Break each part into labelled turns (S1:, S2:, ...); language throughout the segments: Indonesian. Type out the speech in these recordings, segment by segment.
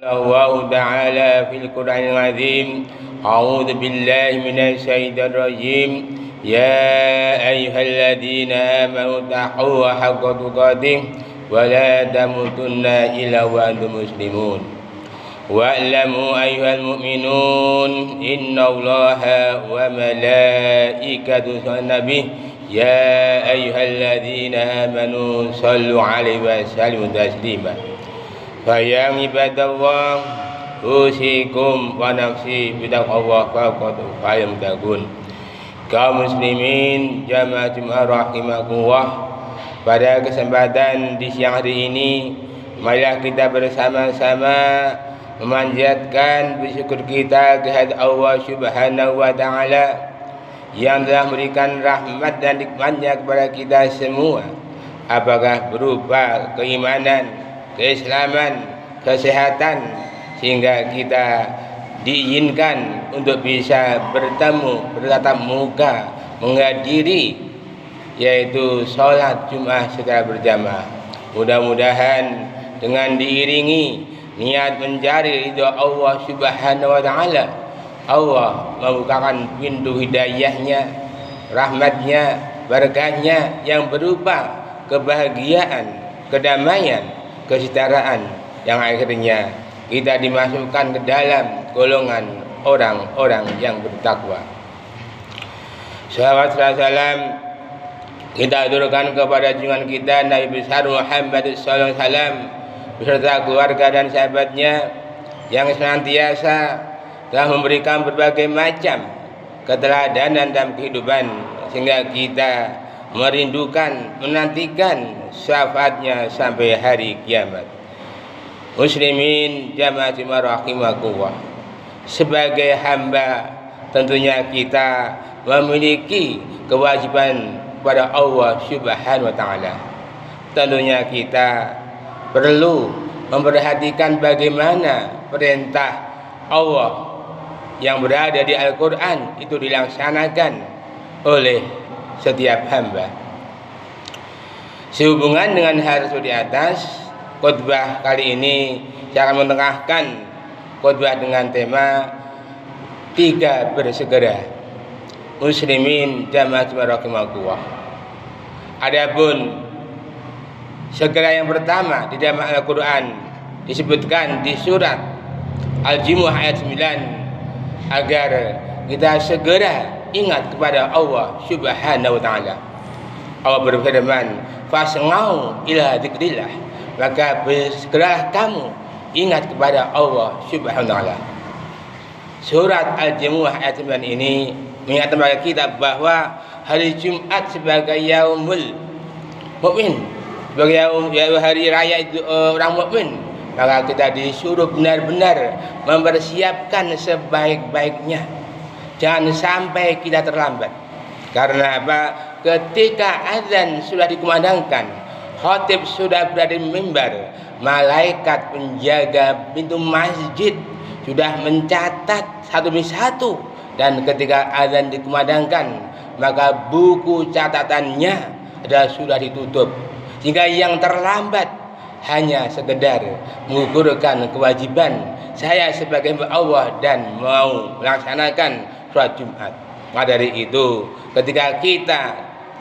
S1: الله تعالى في القرآن العظيم أعوذ بالله من الشيطان الرجيم يا أيها الذين آمنوا اتقوا حق تقاته ولا تموتن إلا وأنتم مسلمون واعلموا أيها المؤمنون إن الله وملائكته يصلون على النبي يا أيها الذين آمنوا صلوا عليه وسلموا تسليما فيا عباد الله أوصيكم ونفسي بتقوى الله فليتقون. Kaum muslimin jamaah Jumat rahimakumullah, pada kesempatan di siang hari ini marilah kita bersama-sama memanjatkan bersyukur kita kehadirat Allah Subhanahu wa taala yang telah memberikan rahmat dan nikmatnya kepada kita semua, apakah berupa keimanan, keislaman, kesehatan, sehingga kita diizinkan untuk bisa bertemu, bertatap muka, menghadiri yaitu sholat Jumat secara berjamaah. Mudah-mudahan dengan diiringi niat mencari ridha Allah Subhanahu wa taala, Allah membukakan pintu hidayahnya, rahmatnya, berkahnya yang berupa kebahagiaan, kedamaian, kesetaraan, yang akhirnya kita dimasukkan ke dalam golongan orang-orang yang bertakwa. Salawat salam kita aturkan kepada junjungan kita Nabi besar Muhammad sallallahu alaihi wasallam beserta keluarga dan sahabatnya yang senantiasa telah memberikan berbagai macam keteladanan dalam kehidupan, sehingga kita merindukan, menantikan syafaatnya sampai hari kiamat. Muslimin jamaah Jumat rahimakumullah, sebagai hamba tentunya kita memiliki kewajiban kepada Allah Subhanahu wa taala. Tentunya kita perlu memperhatikan bagaimana perintah Allah yang berada di Al-Quran itu dilaksanakan oleh setiap hamba. Sehubungan dengan hal tersebut di atas, khutbah kali ini saya akan menengahkan khutbah dengan tema 3 bersegera. Muslimin jamaah rahimakumullah. Adapun segera yang pertama di dalam Al-Quran disebutkan di surat Al-Jumu'ah ayat 9, agar kita segera ingat kepada Allah Subhanahu wa taala. Allah berfirman, "Fas'au ila dzikrillah," maka bersegeralah kamu ingat kepada Allah Subhanahu wa taala. Surat Al-Jumu'ah ayat 9 ini mengingatkan kepada kita bahwa hari Jumat sebagai yaumul mukmin, sebagai hari raya itu orang mukmin, maka kita disuruh benar-benar mempersiapkan sebaik-baiknya. Jangan sampai kita terlambat. Karena apa? Ketika azan sudah dikumandangkan, khatib sudah berada di mimbar, malaikat penjaga pintu masjid sudah mencatat satu demi satu, dan ketika azan dikumandangkan, maka buku catatannya sudah ditutup, sehingga yang terlambat hanya sekedar mengukurkan kewajiban saya sebagai hamba Allah dan mau melaksanakan sholat Jumat. Maka dari itu, ketika kita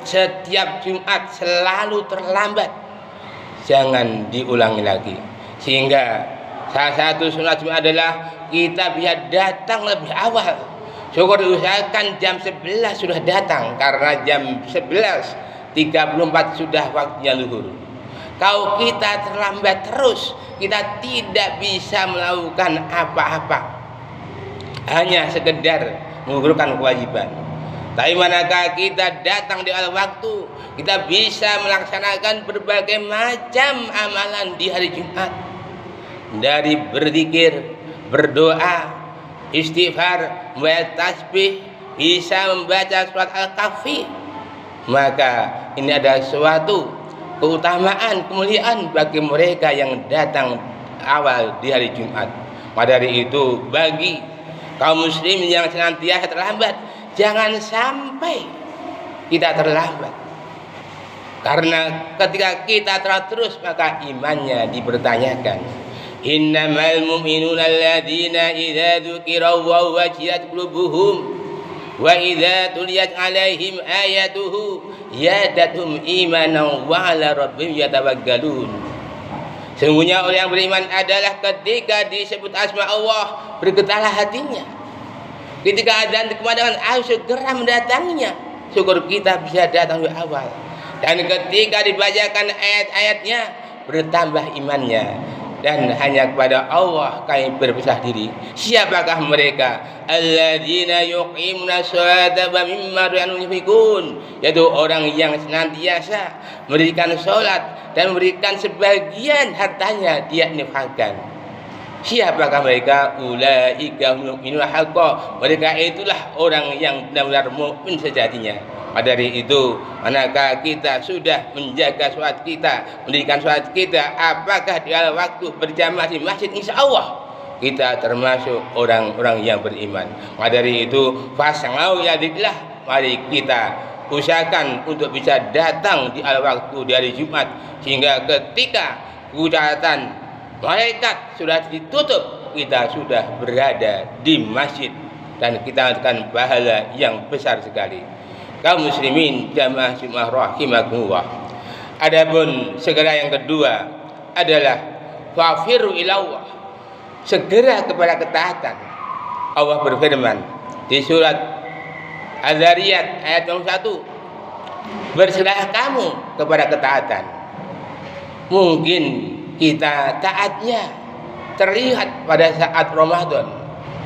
S1: setiap Jumat selalu terlambat, jangan diulangi lagi. Sehingga salah satu sunat Jumat adalah kita bisa datang lebih awal. Syukur diusahakan jam 11 sudah datang, karena jam 11.34 sudah waktunya zuhur. Kalau kita terlambat terus, kita tidak bisa melakukan apa-apa, hanya sekedar menggugurkan kewajiban. Tapi manakala kita datang di awal waktu, kita bisa melaksanakan berbagai macam amalan di hari Jumat, dari berzikir, berdoa, istighfar, membaca tasbih, bisa membaca surat Al-Kahfi. Maka ini adalah suatu keutamaan, kemuliaan bagi mereka yang datang awal di hari Jumat. Maka dari itu, bagi kaum muslim yang senantiasa terlambat, jangan sampai kita terlambat. Karena ketika kita terus, maka imannya dipertanyakan. Innamal mu'minuna alladzina idza dzukirallahu wajilat qulubuhum wa idza tuliyat 'alaihim ayatuhu yadatum imanan wa 'ala rabbihim yatawakkalun. Sungguhnya orang yang beriman adalah ketika disebut asma Allah bergetarlah hatinya. Ketika adzan dikumandangkan ayo segera mendatanginya. Syukur kita bisa datang di awal. Dan ketika dibacakan ayat-ayatnya bertambah imannya. Dan hanya kepada Allah kami berpisah diri. Siapakah mereka? Alladzina yuqimuna sholata wa mimma yunfiqun, yaitu orang yang senantiasa mendirikan sholat dan memberikan sebagian hartanya dia infakkan. Siapakah mereka? Ulaika mu'minuna haqqan, mereka itulah orang yang benar-benar mukmin sejatinya. Pada dari itu, manakah kita sudah menjaga sholat kita, mendirikan sholat kita, apakah di waktu berjamaah di masjid, insya Allah kita termasuk orang-orang yang beriman. Maka dari itu, fas'au ila dzikrillah, mari kita usahakan untuk bisa datang di waktu di hari Jumat, sehingga ketika ucapan malaikat sudah ditutup, kita sudah berada di masjid dan kita akan pahala yang besar sekali. Kaum muslimin jamaah Jumat rahimakumullah. Adapun segera yang kedua adalah fafiru ilallah, segera kepada ketaatan. Allah berfirman di surat Az-Zariyat ayat 1, berserah kamu kepada ketaatan. Mungkin kita taatnya terlihat pada saat Ramadan,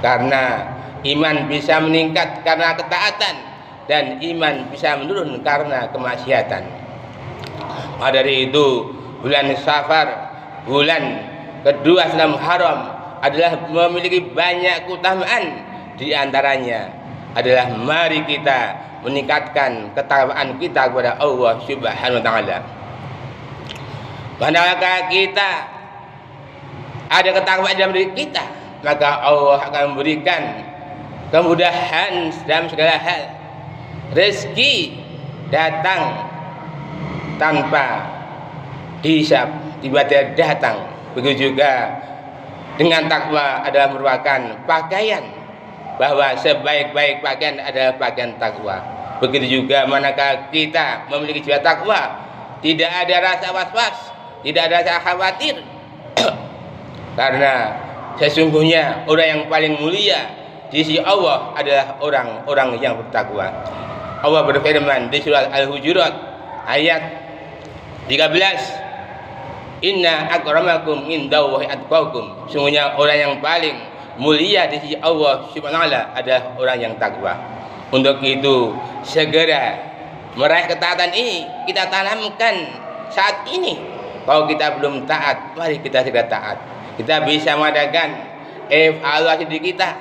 S1: karena iman bisa meningkat karena ketaatan dan iman bisa menurun karena kemaksiatan. Maka dari itu, bulan Safar, bulan kedua setelah Muharram, adalah memiliki banyak keutamaan. Di antaranya adalah mari kita meningkatkan ketakwaan kita kepada Allah Subhanahu wa taala. Manakala kita ada ketakwaan dalam diri kita, maka Allah akan memberikan kemudahan dalam segala hal. Rezeki datang tanpa dihisab, tiba-tiba datang. Begitu juga dengan takwa adalah merupakan pakaian, bahwa sebaik-baik pakaian adalah pakaian takwa. Begitu juga manakala kita memiliki jiwa takwa, tidak ada rasa was-was, tidak ada rasa khawatir, karena sesungguhnya orang yang paling mulia di sisi Allah adalah orang-orang yang bertakwa. Allah berfirman di surat Al-Hujurat ayat 13, Inna akramakum indallahi atqakum, sungguhnya orang yang paling mulia di sisi Allah Subhanahu wa taala adalah orang yang takwa. Untuk itu segera meraih ketaatan ini kita tanamkan saat ini. Kalau kita belum taat, mari kita segera taat. Kita bisa mengadakan evaluasi diri kita.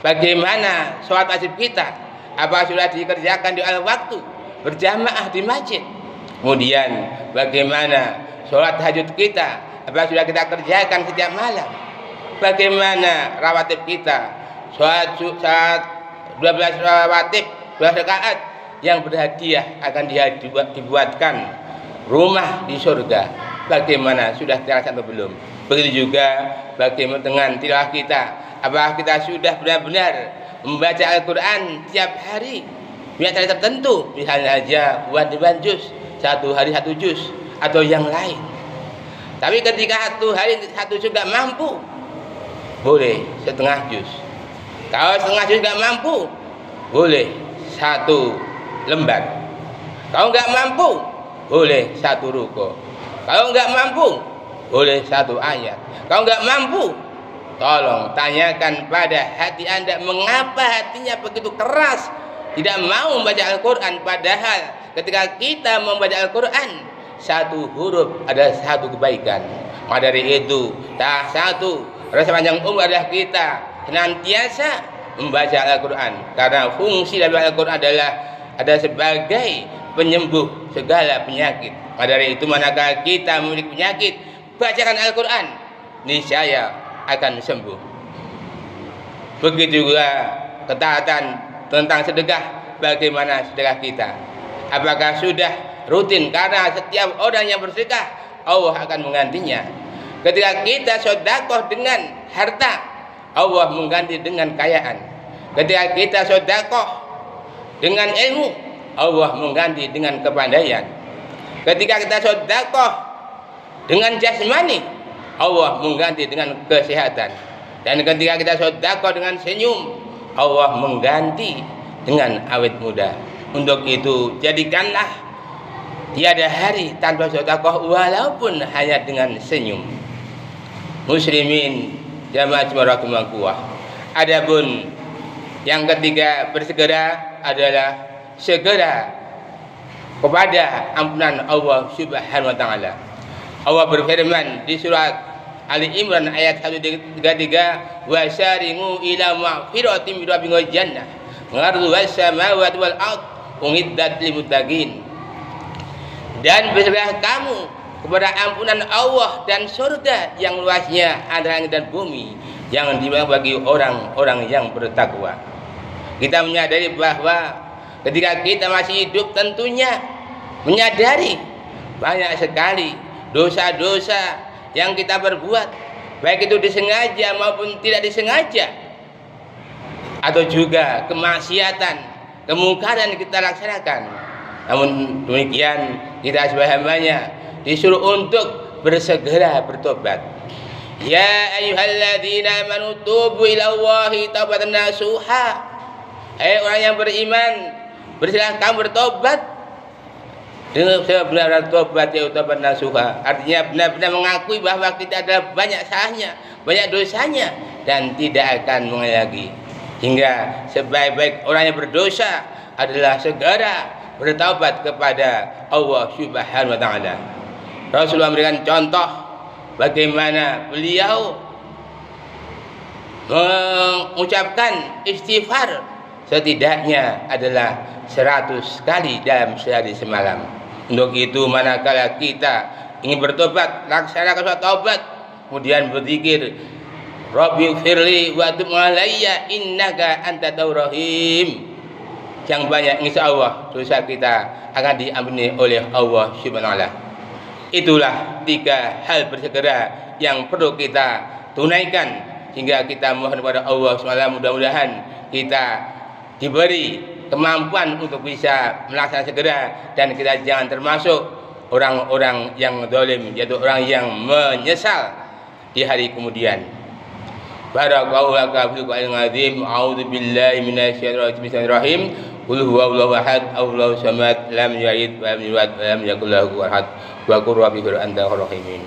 S1: Bagaimana sholat wajib kita? Apa sudah dikerjakan di waktu berjamaah di masjid? Kemudian bagaimana sholat tahajud kita? Apa sudah kita kerjakan setiap malam? Bagaimana rawatib kita? Sholat 12 rawatib, 12 rakaat yang berhadiah akan dibuatkan rumah di surga. Bagaimana sudah terlaksana atau belum? Begitu juga bagaimana dengan tilawah kita? Apakah kita sudah benar-benar membaca Al-Quran tiap hari biasa tertentu, misalnya aja buat juz, satu hari satu juz atau yang lain. Tapi ketika satu hari satu juz gak mampu, boleh setengah juz. Kalau setengah juz gak mampu, boleh satu lembar. Kalau gak mampu, boleh satu ruko. Kalau gak mampu, boleh satu ayat. Kalau gak mampu, tolong tanyakan pada hati Anda, mengapa hatinya begitu keras tidak mau membaca Al-Quran, padahal ketika kita membaca Al-Quran satu huruf ada satu kebaikan. Maka dari itu tak satu rasa panjang umur adalah kita senantiasa membaca Al-Quran, karena fungsi dari Al-Quran adalah ada sebagai penyembuh segala penyakit. Maka dari itu manakala kita memiliki penyakit, bacakan Al-Quran, niscaya akan sembuh. Begitu juga ketaatan tentang sedekah. Bagaimana sedekah kita? Apakah sudah rutin? Karena setiap orang yang bersedekah Allah akan menggantinya. Ketika kita sedekah dengan harta, Allah mengganti dengan kekayaan. Ketika kita sedekah dengan ilmu, Allah mengganti dengan kepandaian. Ketika kita sedekah dengan jasmani, Allah mengganti dengan kesehatan. Dan ketika kita sedekah dengan senyum, Allah mengganti dengan awet muda. Untuk itu jadikanlah tiada hari tanpa sedekah walaupun hanya dengan senyum. Muslimin jamaah rahimakumullah. Adapun yang ketiga bersegera adalah segera kepada ampunan Allah Subhanahu wa taala. Allah berfirman di surat Ali Imran ayat 133, "Wasaringu ila maghfiratin min rabbikum wa jannah, 'arduhas samawati wal ard, uiddat lil muttaqin." Dan bersegeralah kamu kepada ampunan Allah dan surga yang luasnya antara langit dan bumi, yang dimana bagi orang-orang yang bertakwa. Kita menyadari bahwa ketika kita masih hidup tentunya menyadari banyak sekali dosa-dosa yang kita perbuat, baik itu disengaja maupun tidak disengaja, atau juga kemaksiatan, kemungkaran yang kita laksanakan. Namun demikian kita sebagai hambanya disuruh untuk bersegera bertobat. Ya ayyuhalladzina amanu tubu ilallahi taubatan nasuha. Hai orang yang beriman, bersegera kamu bertobat dengan sebenar-benar tobat, yaitu tobat nasuha. Artinya benar-benar mengakui bahwa kita adalah banyak salahnya, banyak dosanya, dan tidak akan mengulangi lagi. Hingga sebaik-baik orang yang berdosa adalah segera bertaubat kepada Allah Subhanahu wa taala. Rasulullah memberikan contoh bagaimana beliau mengucapkan istighfar setidaknya adalah 100 kali dalam sehari semalam. Untuk itu manakala kita ingin bertobat, laksanakan suatu taubat, kemudian berzikir, Rabbi firli wa tub alayya innaka antat tawwabur rahim. Yang banyak, insya Allah dosa kita akan diampuni oleh Allah Subhanahu wa taala. Itulah 3 hal bersegera yang perlu kita tunaikan hingga kita mohon kepada Allah SWT, mudah-mudahan kita diberi kemampuan untuk bisa melaksanakan segera, dan kita jangan termasuk orang-orang yang zalim, yaitu orang yang menyesal di hari kemudian. Barakallahu laka fil Qur'anil azim. A'udzu billahi minasyaitonir rajim. Qul huwallahu ahad, Allahu samad, lam yalid wa lam yulad wa lam yakul lahu kufuwan ahad. Wa qur rabbi anta khairur rahimin.